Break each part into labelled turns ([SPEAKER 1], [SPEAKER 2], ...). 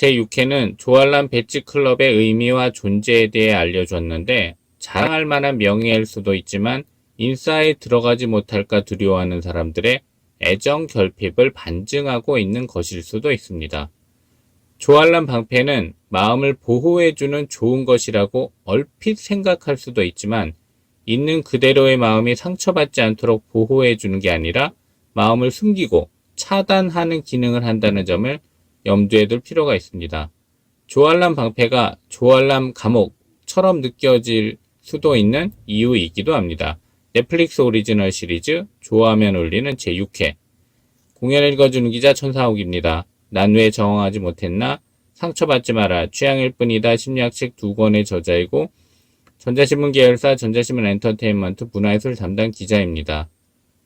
[SPEAKER 1] 제6회는 조알람 배지 클럽의 의미와 존재에 대해 알려줬는데 자랑할 만한 명예일 수도 있지만 인싸에 들어가지 못할까 두려워하는 사람들의 애정 결핍을 반증하고 있는 것일 수도 있습니다. 조알람 방패는 마음을 보호해주는 좋은 것이라고 얼핏 생각할 수도 있지만 있는 그대로의 마음이 상처받지 않도록 보호해주는 게 아니라 마음을 숨기고 차단하는 기능을 한다는 점을 염두에 둘 필요가 있습니다. 조알람 방패가 조알람 감옥처럼 느껴질 수도 있는 이유이기도 합니다. 넷플릭스 오리지널 시리즈 좋아하면 울리는 제6회 공연 읽어주는 기자 천사옥입니다. 난 왜 저항하지 못했나? 상처받지 마라. 취향일 뿐이다. 심리학책 2권의 저자이고 전자신문 계열사 전자신문 엔터테인먼트 문화예술 담당 기자입니다.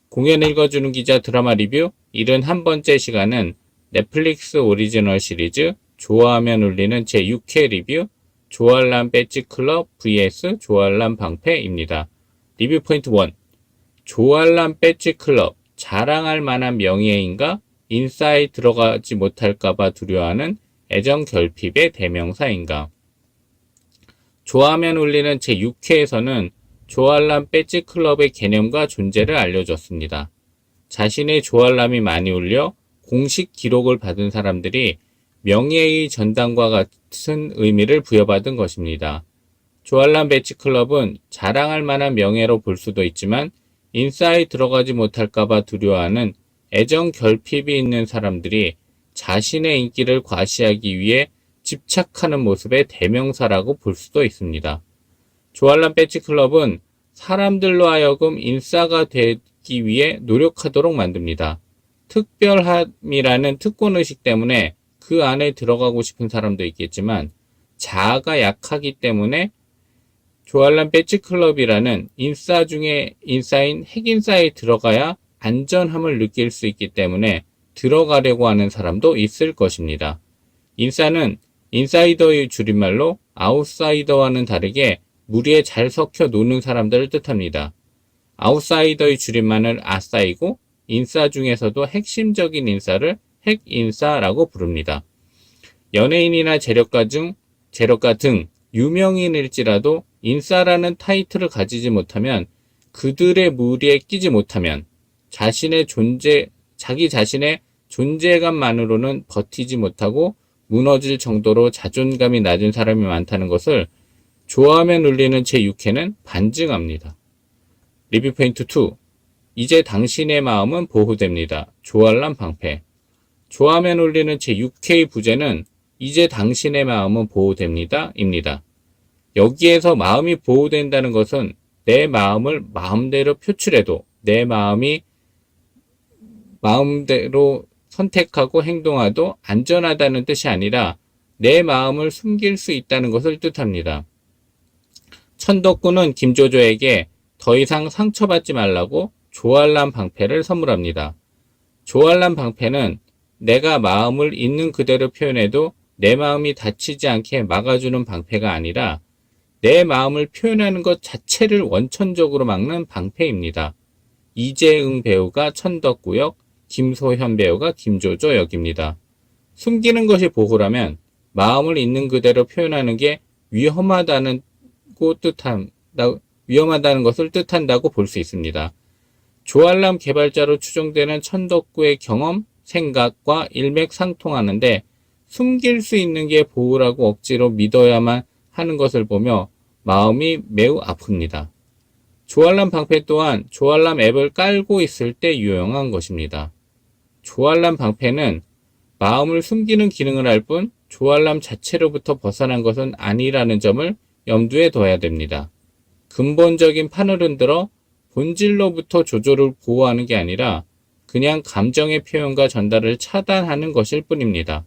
[SPEAKER 1] 공연 읽어주는 기자 드라마 리뷰 71번째 시간은 넷플릭스 오리지널 시리즈 좋아하면 울리는 제6회 리뷰 조알람 배지 클럽 vs 조알람 방패입니다. 리뷰 포인트 1. 조알람 배지 클럽 자랑할 만한 명예인가? 인싸에 들어가지 못할까봐 두려워하는 애정 결핍의 대명사인가? 좋아하면 울리는 제6회에서는 조알람 배지 클럽의 개념과 존재를 알려줬습니다. 자신의 조알람이 많이 울려 공식 기록을 받은 사람들이 명예의 전당과 같은 의미를 부여받은 것입니다. 조알람 배지 클럽은 자랑할 만한 명예로 볼 수도 있지만 인싸에 들어가지 못할까봐 두려워하는 애정 결핍이 있는 사람들이 자신의 인기를 과시하기 위해 집착하는 모습의 대명사라고 볼 수도 있습니다. 조알람 배지 클럽은 사람들로 하여금 인싸가 되기 위해 노력하도록 만듭니다. 특별함이라는 특권의식 때문에 그 안에 들어가고 싶은 사람도 있겠지만 자아가 약하기 때문에 조알람 배지 클럽이라는 인싸 중에 인싸인 핵인싸에 들어가야 안전함을 느낄 수 있기 때문에 들어가려고 하는 사람도 있을 것입니다. 인싸는 인사이더의 줄임말로 아웃사이더와는 다르게 무리에 잘 섞여 노는 사람들을 뜻합니다. 아웃사이더의 줄임말은 아싸이고 인싸 중에서도 핵심적인 인싸를 핵인싸라고 부릅니다. 연예인이나 재력가 등 유명인일지라도 인싸라는 타이틀을 가지지 못하면 그들의 무리에 끼지 못하면 자기 자신의 존재감만으로는 버티지 못하고 무너질 정도로 자존감이 낮은 사람이 많다는 것을 좋아하면 울리는 제6회는 반증합니다. 리뷰 포인트 2. 이제 당신의 마음은 보호됩니다. 조알람 방패. 좋아하면 울리는 제6회의 부제는 이제 당신의 마음은 보호됩니다. 입니다. 여기에서 마음이 보호된다는 것은 내 마음을 마음대로 표출해도 내 마음이 마음대로 선택하고 행동하도 안전하다는 뜻이 아니라 내 마음을 숨길 수 있다는 것을 뜻합니다. 천덕구는 김조조에게 더 이상 상처받지 말라고 조알람 방패를 선물합니다. 조알람 방패는 내가 마음을 있는 그대로 표현해도 내 마음이 다치지 않게 막아주는 방패가 아니라 내 마음을 표현하는 것 자체를 원천적으로 막는 방패입니다. 이재응 배우가 천덕구 역, 김소현 배우가 김조조 역입니다. 숨기는 것이 보호라면 마음을 있는 그대로 표현하는 게 위험하다는 것을 뜻한다고 볼 수 있습니다. 조알람 개발자로 추정되는 천덕구의 경험, 생각과 일맥상통하는데 숨길 수 있는 게 보호라고 억지로 믿어야만 하는 것을 보며 마음이 매우 아픕니다. 조알람 방패 또한 조알람 앱을 깔고 있을 때 유용한 것입니다. 조알람 방패는 마음을 숨기는 기능을 할 뿐 조알람 자체로부터 벗어난 것은 아니라는 점을 염두에 둬야 됩니다. 근본적인 판을 흔들어 본질로부터 조조를 보호하는 게 아니라 그냥 감정의 표현과 전달을 차단하는 것일 뿐입니다.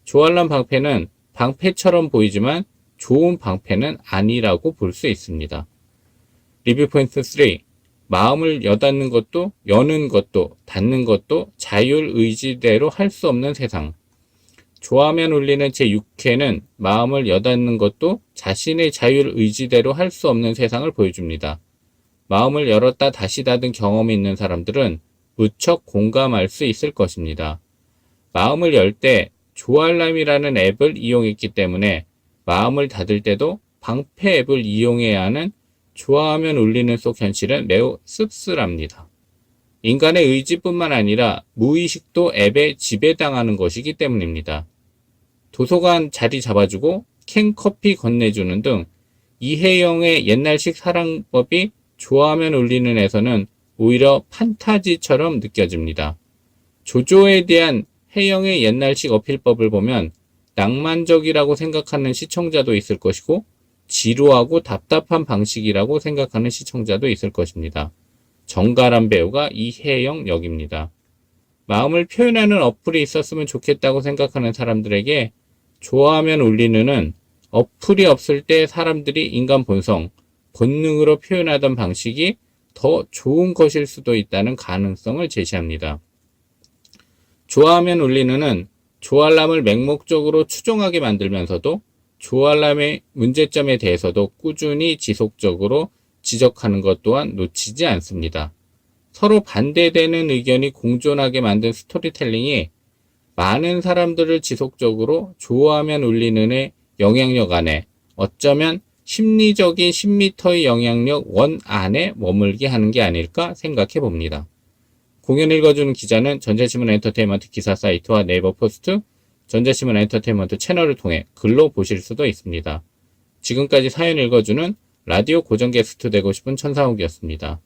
[SPEAKER 1] 조알람 방패는 방패처럼 보이지만 좋은 방패는 아니라고 볼 수 있습니다. 리뷰 포인트 3. 마음을 여닫는 것도 여는 것도 닫는 것도 자율 의지대로 할 수 없는 세상. 좋아하면 울리는 제6회는 마음을 여닫는 것도 자신의 자율 의지대로 할 수 없는 세상을 보여줍니다. 마음을 열었다 다시 닫은 경험이 있는 사람들은 무척 공감할 수 있을 것입니다. 마음을 열 때 조알람이라는 앱을 이용했기 때문에 마음을 닫을 때도 방패 앱을 이용해야 하는 좋아하면 울리는 속 현실은 매우 씁쓸합니다. 인간의 의지뿐만 아니라 무의식도 앱에 지배당하는 것이기 때문입니다. 도서관 자리 잡아주고 캔커피 건네주는 등 이혜영의 옛날식 사랑법이 좋아하면 울리는 에서는 오히려 판타지처럼 느껴집니다. 조조에 대한 혜영의 옛날식 어필법을 보면 낭만적이라고 생각하는 시청자도 있을 것이고 지루하고 답답한 방식이라고 생각하는 시청자도 있을 것입니다. 정갈한 배우가 이혜영 역입니다. 마음을 표현하는 어플이 있었으면 좋겠다고 생각하는 사람들에게 좋아하면 울리는은 어플이 없을 때 사람들이 인간 본성, 본능으로 표현하던 방식이 더 좋은 것일 수도 있다는 가능성을 제시합니다. 좋아하면 울리는은 조알람을 맹목적으로 추종하게 만들면서도 조알람의 문제점에 대해서도 꾸준히 지속적으로 지적하는 것 또한 놓치지 않습니다. 서로 반대되는 의견이 공존하게 만든 스토리텔링이 많은 사람들을 지속적으로 좋아하면 울리는의 영향력 안에, 어쩌면 심리적인 10m의 영향력 원 안에 머물게 하는 게 아닐까 생각해 봅니다. 공연 읽어주는 기자는 전자신문 엔터테인먼트 기사 사이트와 네이버 포스트, 전자신문 엔터테인먼트 채널을 통해 글로 보실 수도 있습니다. 지금까지 사연 읽어주는 라디오 고정 게스트 되고 싶은 천상욱이었습니다.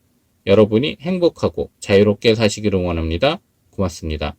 [SPEAKER 1] 여러분이 행복하고 자유롭게 사시기를 원합니다. 고맙습니다.